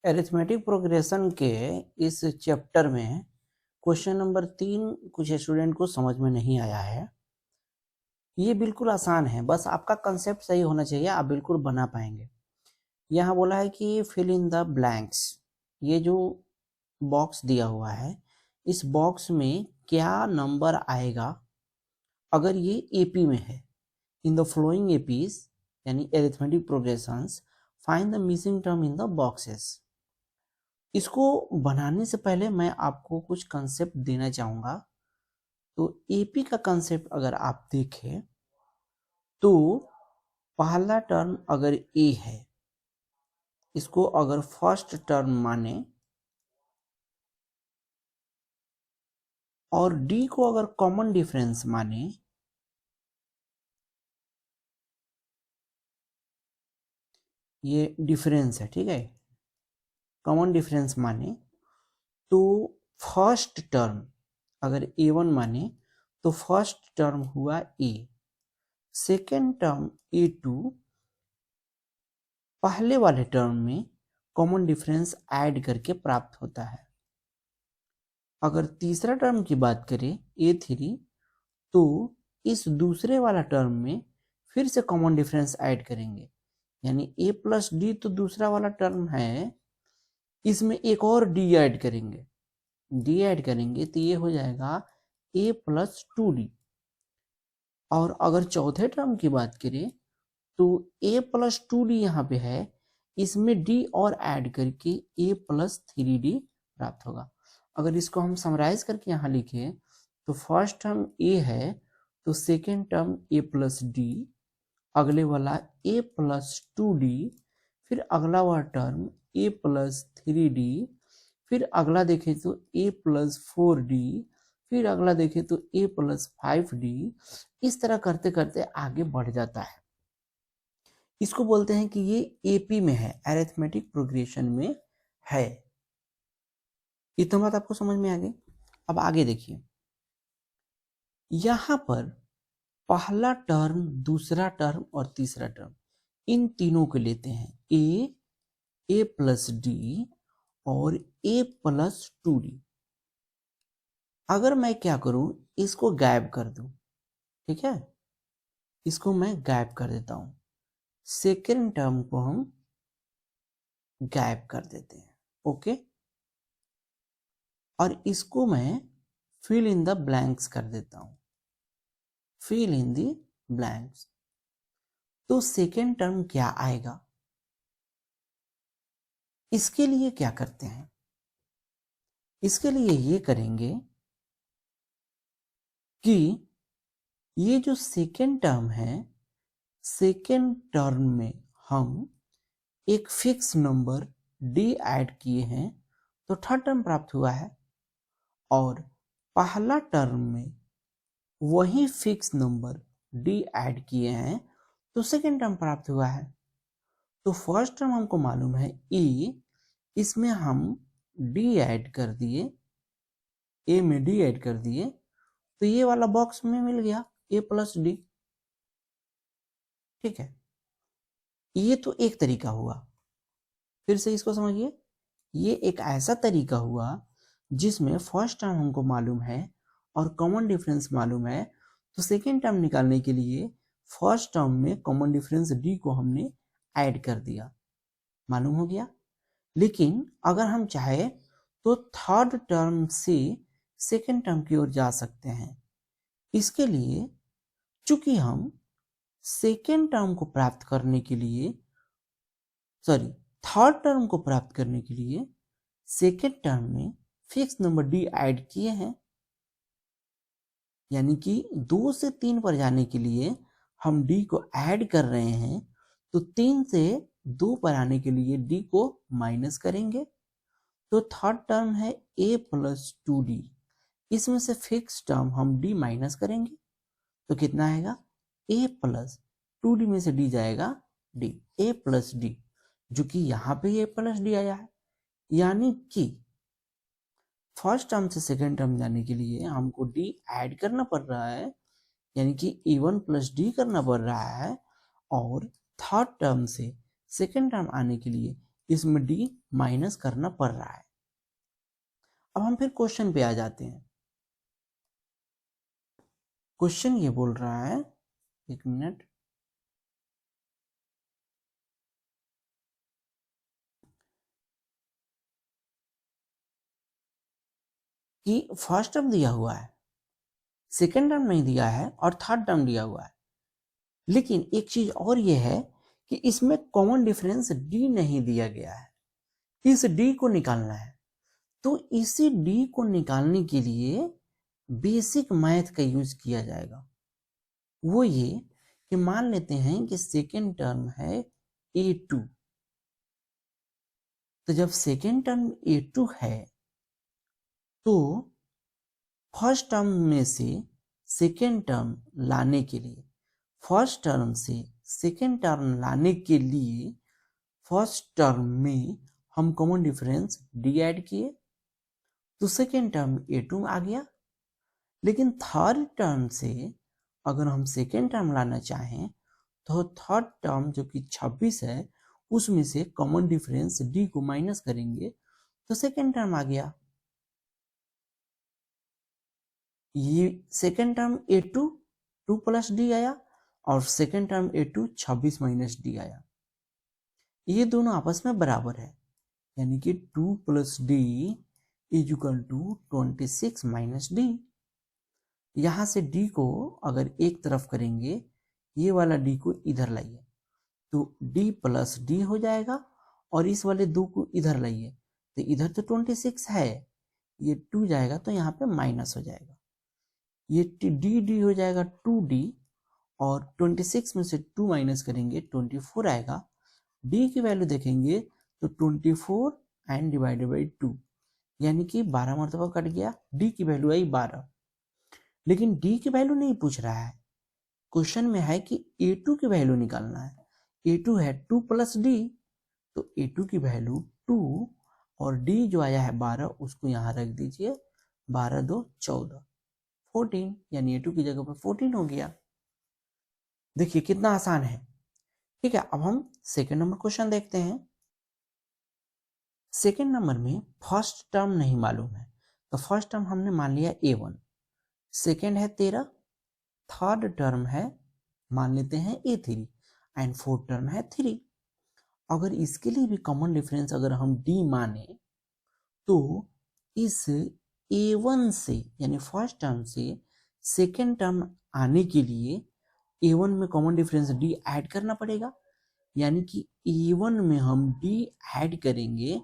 Arithmetic progression के इस chapter में क्वेश्चन नंबर 3 कुछ स्टूडेंट को समझ में नहीं आया है। ये बिल्कुल आसान है, बस आपका कंसेप्ट सही होना चाहिए, आप बिल्कुल बना पाएंगे। यहाँ बोला है कि फिल इन द ब्लैंक्स। ये जो बॉक्स दिया हुआ है, इस बॉक्स में क्या नंबर आएगा अगर ये एपी में है। इन द फ्लोइंग एपीज यानी arithmetic progressions, find the missing term in the boxes. इसको बनाने से पहले मैं आपको कुछ कंसेप्ट देना चाहूँगा। तो एपी का कंसेप्ट अगर आप देखें तो पहला टर्म अगर ए है, इसको अगर फर्स्ट टर्म माने और डी को अगर कॉमन डिफरेंस माने, ये डिफरेंस है, ठीक है, कॉमन डिफरेंस माने तो फर्स्ट टर्म अगर A1 माने तो फर्स्ट टर्म हुआ A, सेकेंड टर्म A2 पहले वाले टर्म में कॉमन डिफरेंस ऐड करके प्राप्त होता है। अगर तीसरा टर्म की बात करें A3, तो इस दूसरे वाला टर्म में फिर से कॉमन डिफरेंस ऐड करेंगे, यानी A प्लस डी तो दूसरा वाला टर्म है, इसमें एक और डी ऐड करेंगे, डी ऐड करेंगे तो ये हो जाएगा A प्लस 2D। और अगर चौथे टर्म की बात करें तो A प्लस 2D यहाँ पे है, इसमें D और ऐड करके A प्लस 3D प्राप्त होगा। अगर इसको हम समराइज करके यहाँ लिखें तो फर्स्ट टर्म A है तो second term A plus D, अगले वाला A प्लस 2D, फिर अगला वाला टर्म A प्लस 3D, फिर अगला देखें तो A प्लस 4D, फिर अगला देखें तो A प्लस 5D। इस तरह करते करते आगे बढ़ जाता है। इसको बोलते हैं कि ये एपी में है, अरिथमेटिक प्रोग्रेशन में है। इतना बात आपको समझ में आ गई। अब आगे देखिए, यहां पर पहला टर्म, दूसरा टर्म और तीसरा टर्म, इन तीनों को लेते हैं, ए प्लस डी और ए प्लस 2D। अगर मैं क्या करूं, इसको गायब कर दूं, ठीक है, इसको मैं गायब कर देता हूं, सेकेंड टर्म को हम गायब कर देते हैं, ओके, और इसको मैं फिल इन द ब्लैंक्स कर देता हूं, फिल इन द ब्लैंक्स। तो सेकेंड टर्म क्या आएगा, इसके लिए क्या करते हैं, इसके लिए ये करेंगे कि ये जो सेकेंड टर्म है, सेकेंड टर्म में हम एक फिक्स नंबर डी ऐड किए हैं तो थर्ड टर्म प्राप्त हुआ है, और पहला टर्म में वही फिक्स नंबर डी ऐड किए हैं तो सेकेंड टर्म प्राप्त हुआ है। तो फर्स्ट टर्म हमको मालूम है ए, इसमें हम डी ऐड कर दिए, ए में डी ऐड कर दिए तो ये वाला बॉक्स में मिल गया ए प्लस डी, ठीक है। ये तो एक तरीका हुआ, फिर से इसको समझिए, ये एक ऐसा तरीका हुआ जिसमें फर्स्ट टर्म हमको मालूम है और कॉमन डिफरेंस मालूम है, तो सेकेंड टर्म निकालने के लिए फर्स्ट टर्म में कॉमन डिफरेंस डी को हमने ऐड कर दिया, मालूम हो गया। लेकिन अगर हम चाहे तो थर्ड टर्म से सेकेंड टर्म की ओर जा सकते हैं। इसके लिए चूंकि हम सेकेंड टर्म को प्राप्त करने के लिए, सॉरी, थर्ड टर्म को प्राप्त करने के लिए सेकेंड टर्म में फिक्स नंबर डी ऐड किए हैं, यानी कि 2 से 3 पर जाने के लिए हम डी को ऐड कर रहे हैं, तो 3 से 2 पर आने के लिए डी को माइनस करेंगे। तो थर्ड टर्म है ए प्लस 2D, इसमें से फिक्स टर्म हम डी माइनस करेंगे तो कितना आएगा, ए प्लस 2D में से डी जाएगा डी, ए प्लस डी, जो कि यहाँ पे ए प्लस डी आया है। यानी कि फर्स्ट टर्म से सेकेंड टर्म जाने के लिए हमको डी ऐड करना पड़ रहा है, यानी कि A1 प्लस डी करना पड़ रहा है, और थर्ड टर्म से सेकेंड टर्म आने के लिए इसमें डी माइनस करना पड़ रहा है। अब हम फिर क्वेश्चन पे आ जाते हैं। क्वेश्चन ये बोल रहा है, एक मिनट, कि फर्स्ट टर्म दिया हुआ है, सेकेंड टर्म नहीं दिया है और थर्ड टर्म दिया हुआ है, लेकिन एक चीज और ये है कि इसमें कॉमन डिफरेंस डी नहीं दिया गया है। इस डी को निकालना है, तो इसी डी को निकालने के लिए बेसिक मैथ का यूज किया जाएगा। वो ये कि मान लेते हैं कि सेकेंड टर्म है a2, तो जब सेकेंड टर्म a2 है तो फर्स्ट टर्म में से सेकेंड टर्म लाने के लिए, फर्स्ट टर्म से सेकेंड टर्म लाने के लिए फर्स्ट टर्म में हम कॉमन डिफरेंस डी ऐड किए तो सेकेंड टर्म a2 आ गया। लेकिन थर्ड टर्म से अगर हम सेकेंड टर्म लाना चाहें तो थर्ड टर्म जो कि 26 है उसमें से कॉमन डिफरेंस डी को माइनस करेंगे तो सेकेंड टर्म आ गया। ये second term a2 2 plus D आया और second term a2 26 minus D आया। ये दोनों आपस में बराबर है, यानी कि 2 plus D is equal to 26 minus D. यहां से डी को अगर एक तरफ करेंगे, ये वाला डी को इधर लाइए तो डी प्लस डी हो जाएगा और इस वाले दो को इधर लाइए तो इधर तो 26 है, ये 2 जाएगा तो यहाँ पे माइनस हो जाएगा, ये डी डी हो जाएगा 2d और 26 में से 2 माइनस करेंगे 24 आएगा। डी की वैल्यू देखेंगे तो 24 एंड डिवाइडेड बाई 2 यानी कि 12 मरतबा कट गया, डी की वैल्यू आई 12। लेकिन डी की वैल्यू नहीं पूछ रहा है, क्वेश्चन में है कि a2 की वैल्यू निकालना है। a2 है 2 प्लस डी, तो a2 की वैल्यू 2 और d जो आया है 12 उसको यहाँ रख दीजिए, 12 2 14 14, यानी a2 की जगह पर 14 हो गया। देखिए कितना आसान है। ठीक है, अब हम सेकेंड नंबर क्वेश्चन देखते हैं। सेकेंड नंबर में फर्स्ट टर्म नहीं मालूम है, तो फर्स्ट टर्म हमने मान लिया a1, सेकेंड है 13, थर्ड टर्म है मान लेते हैं a3 एंड फोर्थ टर्म है 3। अगर इसके लिए भी कॉमन डिफरेंस अगर हम d माने तो इस a1 से यानी फर्स्ट टर्म से सेकेंड टर्म आने के लिए a1 में कॉमन डिफरेंस d ऐड करना पड़ेगा, यानी कि a1 में हम d ऐड करेंगे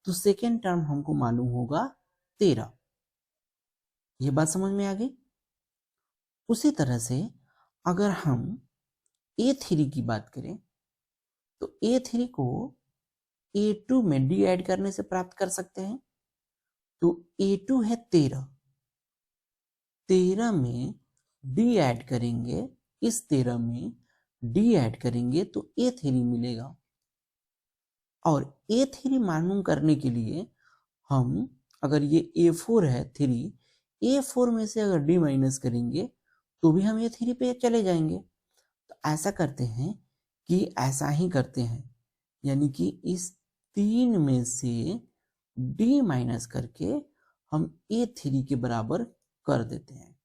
तो सेकेंड टर्म हमको मालूम होगा 13। ये बात समझ में आ गई। उसी तरह से अगर हम a3 की बात करें तो a3 को a2 में d ऐड करने से प्राप्त कर सकते हैं। तो a2 है 13, 13 में d ऐड करेंगे, इस 13 में d ऐड करेंगे तो a3 मिलेगा। और a3 मालूम करने के लिए हम अगर ये a4 है 3, a4 में से अगर d माइनस करेंगे तो भी हम a3 पे चले जाएंगे। तो ऐसा करते हैं कि ऐसा ही करते हैं, यानी कि इस 3 में से d माइनस करके हम a3 के बराबर कर देते हैं।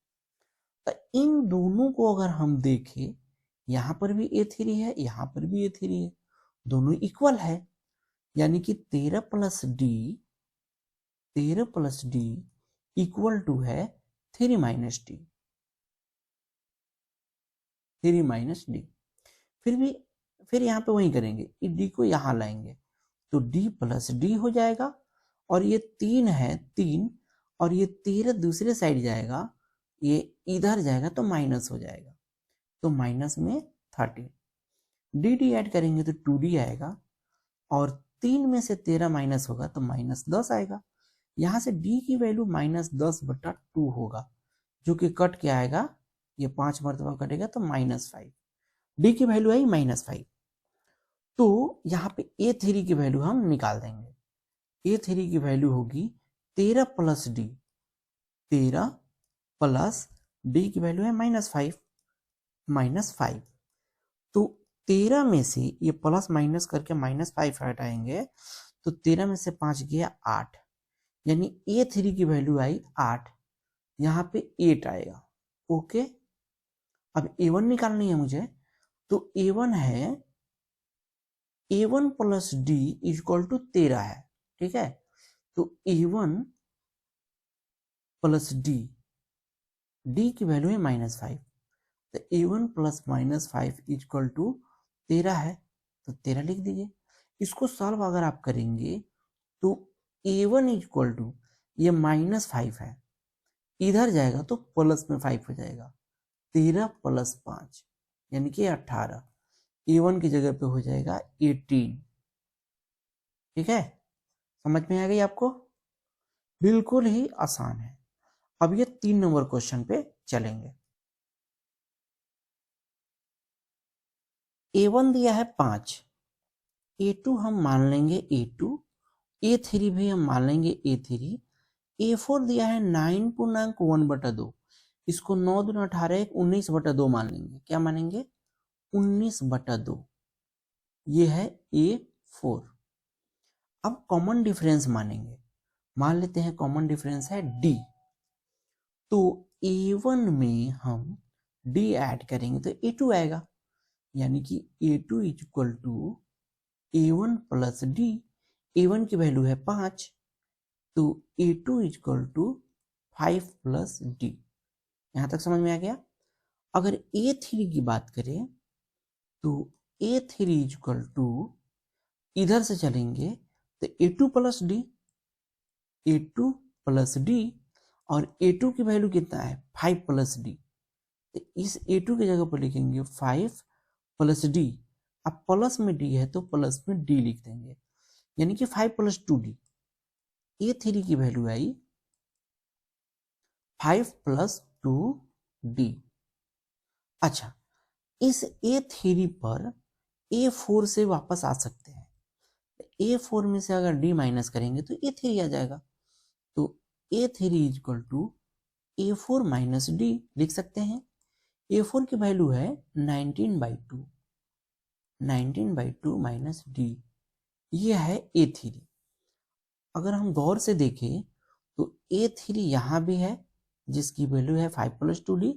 तो इन दोनों को अगर हम देखें, यहाँ पर भी a3 है, यहाँ पर भी a3 है, दोनों इक्वल है, यानी कि 13 प्लस डी इक्वल टू है 3 माइनस डी, 3 माइनस डी। फिर यहाँ पे वही करेंगे, डी को यहाँ लाएंगे तो d प्लस डी हो जाएगा और ये 3 है 3 और ये 13 दूसरे साइड जाएगा, ये इधर जाएगा तो माइनस हो जाएगा, तो माइनस में 13, डी ऐड करेंगे तो 2d आएगा और 3 में से 13 माइनस होगा तो माइनस 10 आएगा। यहाँ से d की वैल्यू माइनस 10/2 होगा, जो कि कट के आएगा, ये 5 मरतबा कटेगा तो -5, d की वैल्यू आई -5। तो यहाँ पे a3 की वैल्यू हम निकाल देंगे। a3 की वैल्यू होगी 13 प्लस डी, 13 प्लस डी की वैल्यू है -5, तो 13 में से ये प्लस माइनस करके -5 हटाएंगे तो 13 में से 5 गया 8, यानी A3 की वैल्यू आई 8, यहाँ पे 8 आएगा। ओके, अब A1 निकालनी है मुझे, तो A1 है A1 plus D equal to 13 है, ठीक है। तो A1 प्लस D की वैल्यू है -5, तो A1 प्लस -5 इक्वल टू 13 है, तो 13 लिख दीजिए। इसको सॉल्व अगर आप करेंगे तो A1 इक्वल टू ये -5 है, इधर जाएगा तो प्लस में 5 हो जाएगा, 13 प्लस 5 यानी कि 18, A1 की जगह पे हो जाएगा 18। ठीक है, समझ में आ गई आपको? बिल्कुल ही आसान है। अब ये 3 नंबर क्वेश्चन पे चलेंगे। A1 दिया है 5, A2 हम मान लेंगे A2, A3 भी हम मान लेंगे A3, A4 दिया है 9.1/2, इसको 9 दूना 18 19/2 मान लेंगे। क्या मानेंगे? 19/2। ये है A4। अब कॉमन डिफरेंस मानेंगे, मान लेते हैं कॉमन डिफरेंस है D, तो A1 में हम D ऐड करेंगे तो A2 आएगा, यानी कि A2 equal to A1 plus D। A1 की वैल्यू है 5, तो A2 equal to 5 plus D। यहां तक समझ में आ गया? अगर A3 की बात करें तो A3 इक्वल टू, इधर से चलेंगे तो A2 plus D, A2 plus D, और A2 की वैल्यू कितना है? 5 प्लस D, तो इस A2 की जगह पर लिखेंगे 5 प्लस D। अब प्लस में D है तो प्लस में D लिख देंगे, यानी कि 5 प्लस 2D। A3 की वैल्यू आई 5 प्लस 2D। अच्छा, इस A3 पर A4 से वापस आ सकते हैं। A4 में से अगर D माइनस करेंगे तो A3 आ जाएगा, तो A3 equal to A4 minus D लिख सकते हैं। A4 की वैल्यू है 19/2, 19/2 माइनस D, ये है A3। अगर हम गौर से देखें तो A3 यहाँ भी है जिसकी वैल्यू है 5 प्लस 2D,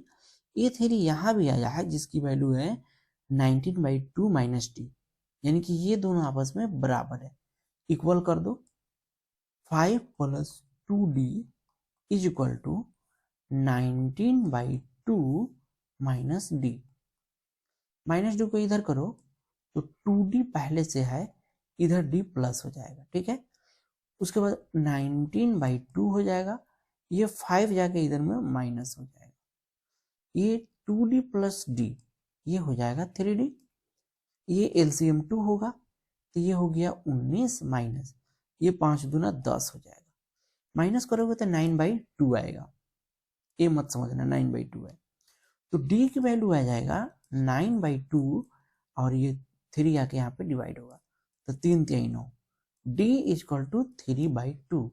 A3 यहाँ भी आया है जिसकी वैल्यू है 19/2 माइनस D, यानी कि ये दोनों आपस में बराबर है। इक्वल कर दो, 5 plus 2D is equal to 19/2 minus D। Minus D को इधर करो तो 2D पहले से है, इधर D प्लस हो जाएगा, ठीक है। उसके बाद 19/2 हो जाएगा, ये 5 जाके इधर में माइनस हो जाएगा, ये 2D प्लस D, ये हो जाएगा 3D, ये LCM 2 होगा तो ये हो गया 19 माइनस, ये 5 दूना 10 हो जाएगा, माइनस करोगे तो 9/2 आएगा। ये मत समझना 9/2 है, तो D की वैल्यू आ जाएगा 9/2, और ये 3 आके यहाँ पे डिवाइड होगा, तो 3 3 9, D इक्वल टू 3/2।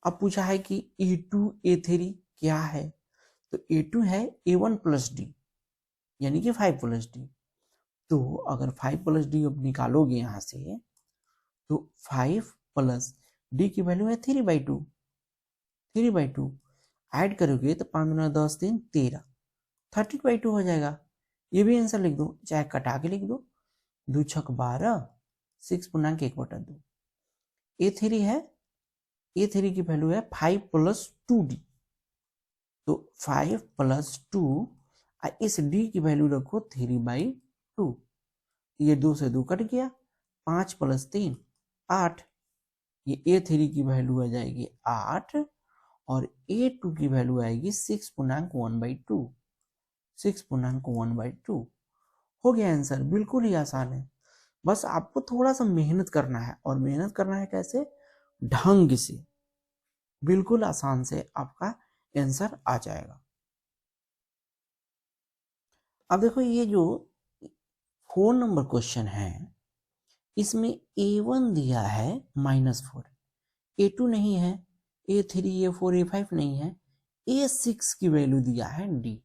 अब पूछा है कि A2 A3 क्या है, तो A2 है A1 प्लस D, यानी कि 5 प्लस D। तो अगर 5 प्लस D अब निकालोगे यहाँ से तो 5 प्लस D की वैल्यू है 3/2, 3/2 ऐड करोगे तो 5 दूना 10 3 13, 13/2 हो जाएगा। ये भी आंसर लिख दो, चाहे कटा के लिख दो, 2 छक 12, 6.1/2। A3 है, A3 की वैल्यू है 5 प्लस 2D, तो 5 प्लस 2, इस D की वैल्यू रखो 3/2, ये 2 से 2 कट गया, 5 प्लस 3 8, ये A3 की वैल्यू आ जाएगी 8, और A2 की वैल्यू आएगी 6.1/2, 6.1/2। हो गया आंसर, बिल्कुल ही आसान है। बस आपको थोड़ा सा मेहनत करना है, और मेहनत करना है कैसे? ढंग से, बिल्कुल आसान से आपका आंसर आ जाएगा। अब देखो ये जो 4 नंबर क्वेश्चन है, इसमें A1 दिया है -4, A2 नहीं है, A3 A4 A5 नहीं है, A6 की वैल्यू दिया है D।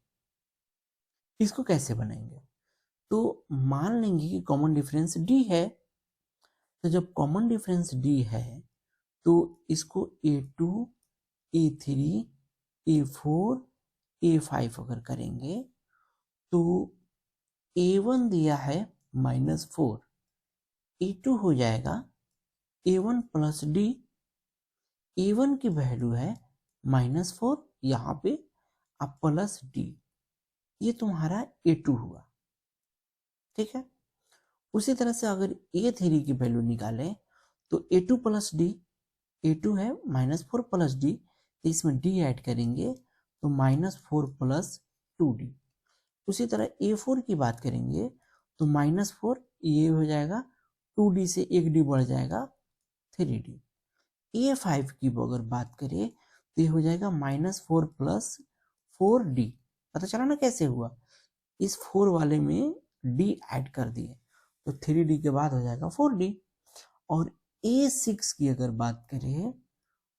इसको कैसे बनाएंगे? तो मान लेंगे कि कॉमन डिफरेंस डी है। तो जब कॉमन डिफरेंस डी है तो इसको A2, A3, A4, A5 अगर करेंगे तो A1 दिया है -4, A2 हो जाएगा A1 प्लस डी। A1 की वैल्यू है -4, यहाँ पे अब प्लस डी, ये तुम्हारा A2 हुआ। ठीक है, उसी तरह से अगर A3 की वैल्यू निकालें तो A2 प्लस डी, A2 है -4 प्लस डी, तो इसमें डी ऐड करेंगे तो -4 प्लस 2D। उसी तरह A4 की बात करेंगे तो -4 ये हो जाएगा, 2D से 1D बढ़ जाएगा 3D। A5 की अगर बात करें तो ये हो जाएगा -4 प्लस 4D। पता चला ना कैसे हुआ, इस 4 वाले में D ऐड कर दिए तो 3D के बाद हो जाएगा 4D। और A6 की अगर बात करें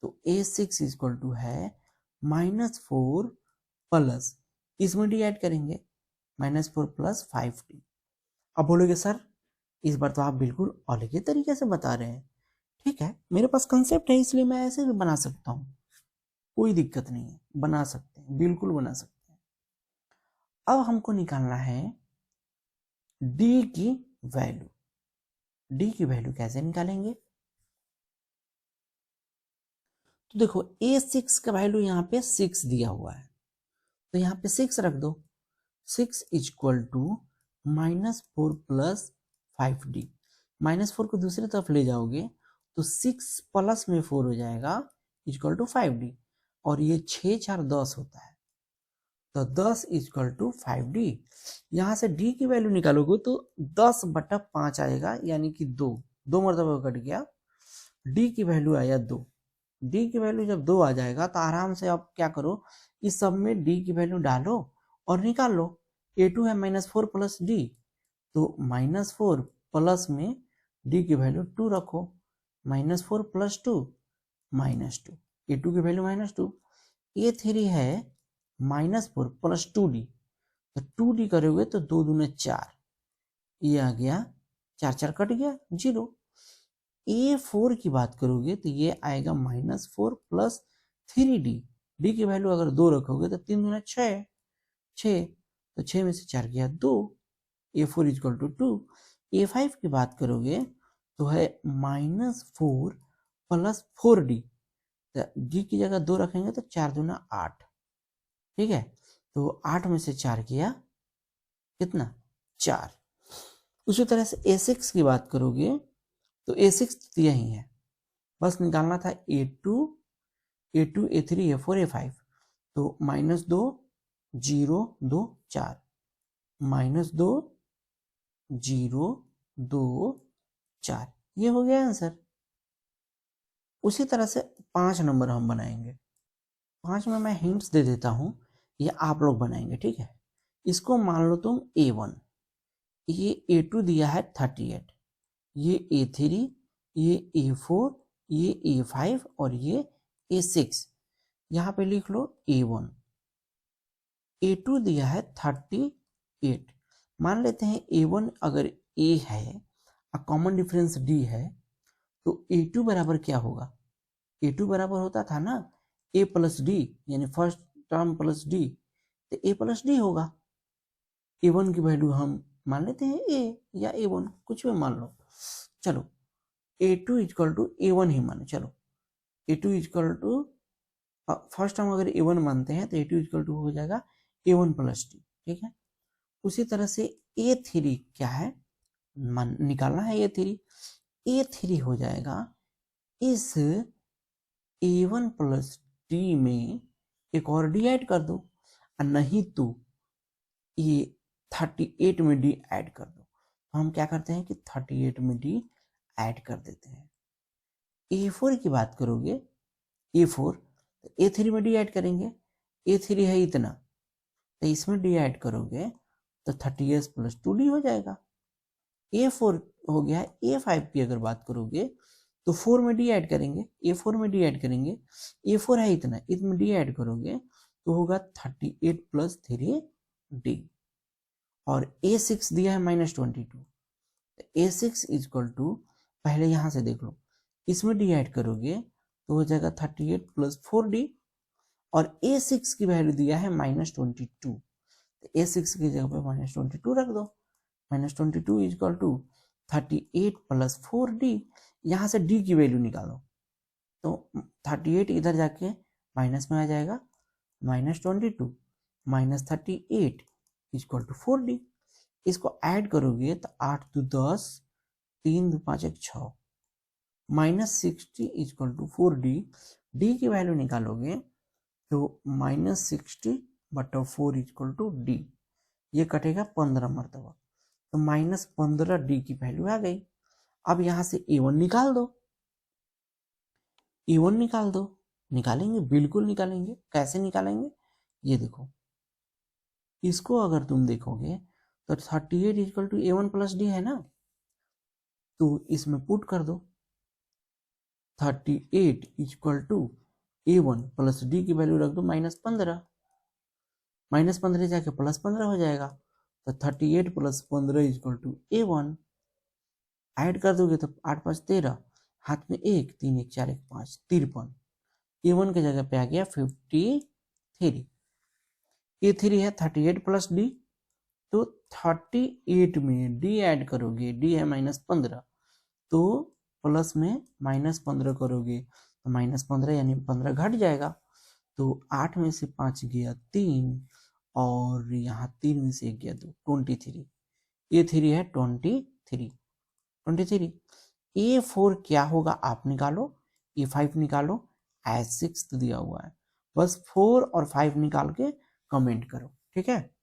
तो A6 इक्वल टू है -4 प्लस, इसमें D ऐड करेंगे -4 प्लस 5D। अब बोलोगे सर इस बार तो आप बिल्कुल अलग ही तरीके से बता रहे हैं। ठीक है, मेरे पास कंसेप्ट है इसलिए मैं ऐसे भी बना सकता हूँ, कोई दिक्कत नहीं है, बना सकते हैं, बिल्कुल बना सकते हैं। अब हमको निकालना है D की वैल्यू। D की वैल्यू कैसे निकालेंगे? तो देखो A6 का वैल्यू यहाँ पे 6 दिया हुआ है, तो यहाँ पे 6 रख दो। 6 इक्वल टू -4 प्लस 5D। -4 को दूसरी तरफ ले जाओगे तो 6 प्लस में 4 हो जाएगा इक्वल टू 5D। और ये 6 4 10 होता है, तो 10 इक्वल टू 5D। यहाँ से D की वैल्यू निकालोगे तो 10/5 आएगा, यानी कि 2 मरतबा कट गया। D की वैल्यू आया 2। D की वैल्यू जब 2 आ जाएगा तो आराम से आप क्या करो, इस सब में D की वैल्यू डालो और निकाल लो। A2 है -4 प्लस D, तो -4 प्लस में D की वैल्यू 2 रखो, -4 प्लस 2 -2, A2 की वैल्यू -2। A3 है -4 प्लस 2D, तो 2D करोगे तो 2 दूने 4, ये आ गया 4 4 कट गया 0। A4 की बात करोगे तो ये आएगा -4 प्लस 3D। D की वैल्यू अगर 2 रखोगे तो 3 दूना 6, 6, तो 6 में से 4 गया 2, A4 इक्वल टू 2। A5 की बात करोगे तो है -4 प्लस 4D, तो D की जगह 2 रखेंगे तो 4 दूना 8। ठीक है, तो 8 में से 4 किया कितना, 4। उसी तरह से A6 की बात करोगे तो A6 यही है, बस निकालना था A2, A3, A4, A5। तो -2 0 2 4, -2 0 2 4, ये हो गया आंसर। उसी तरह से 5 नंबर हम बनाएंगे। 5 में मैं हिंट्स दे देता हूं, ये आप लोग बनाएंगे। ठीक है, इसको मान लो तुम A1, ये A2 दिया है 38, ये A3, ये A4, ये A5 और ये A6। यहाँ पे लिख लो A1। A2 दिया है 38, मान लेते हैं A1 अगर A है और कॉमन डिफरेंस D है तो A2 बराबर क्या होगा? A2 बराबर होता था ना A प्लस डी, यानी फर्स्ट टर्म प्लस डी, तो A प्लस डी होगा। A1 की वैल्यू हम मान लेते हैं A या A1, कुछ भी मान लो। चलो A2 इक्वल टू A1 ही मानो। चलो A2 equal to, first term अगर A1 मानते हैं तो A2 इक्वल टू हो जाएगा A1 प्लस डी। ठीक है, उसी तरह से A3 क्या है, निकालना है A3। A3 हो जाएगा इस A1 प्लस डी में एक और डी ऐड कर दो, और नहीं तो ये 38 में डी ऐड कर दो। तो हम क्या करते हैं कि 38 में डी ऐड कर देते हैं। A4 की बात करोगे, A4 तो A3 में डी ऐड करेंगे, A3 है इतना, तो इसमें डी ऐड करोगे तो 30s प्लस 2D हो जाएगा। A4 हो गया। A5 की अगर बात करोगे तो 4 में डी ऐड करेंगे, A4 में डी ऐड करेंगे, A4 है इतना, इसमें डी ऐड करोगे तो होगा 38 प्लस 3D। और A6 दिया है -22। A6 इक्वल टू, पहले यहां से देख लो, इसमें डी ऐड करोगे तो हो जाएगा 38 + 4D, और A6 की वैल्यू दिया है -22, तो A6 की जगह पे -22 रख दो। -22 इक्वल टू 38 + 4D, यहां से D की वैल्यू निकालो तो 38 इधर जाके माइनस में आ जाएगा, -22 - 38 इक्वल टू 4D। इसको ऐड करोगे तो 8 × 2 = 10, 3 × 2 = 5 = 6, -60 इक्वल टू 4D। D की वैल्यू निकालोगे तो -60/4 इक्वल टू D, ये कटेगा 15 मरतबा, तो -15D की वैल्यू आ गई। अब यहां से A1 निकाल दो, A1 निकाल दो। निकालेंगे, बिल्कुल निकालेंगे। कैसे निकालेंगे ये देखो, इसको अगर तुम देखोगे तो 38 इक्वल टू A1 + D है ना, तो इसमें पुट कर दो। 38 इक्वल टू A1 + D की वैल्यू रख दो -15, -15 जाके +15 हो जाएगा, तो 38 + 15 इक्वल टू A1। ऐड कर दोगे तो 8 × 5 = 13, हाथ में 1, 3 × 1 = 4, 1 × 5 = 53। A1 की जगह पे आ गया 53। A3 है 38 + D, तो 38 में D ऐड करोगे, D है -15, तो प्लस में -15 करोगे तो -15 यानी 15 घट जाएगा, तो 8 में से 5 गया 3, और यहाँ 3 में से 1 गया 2, 23। A3 है 23। A4 क्या होगा आप निकालो, A5 निकालो, एज 6 दिया हुआ है, बस 4 और 5 निकाल के कमेंट करो, ठीक है।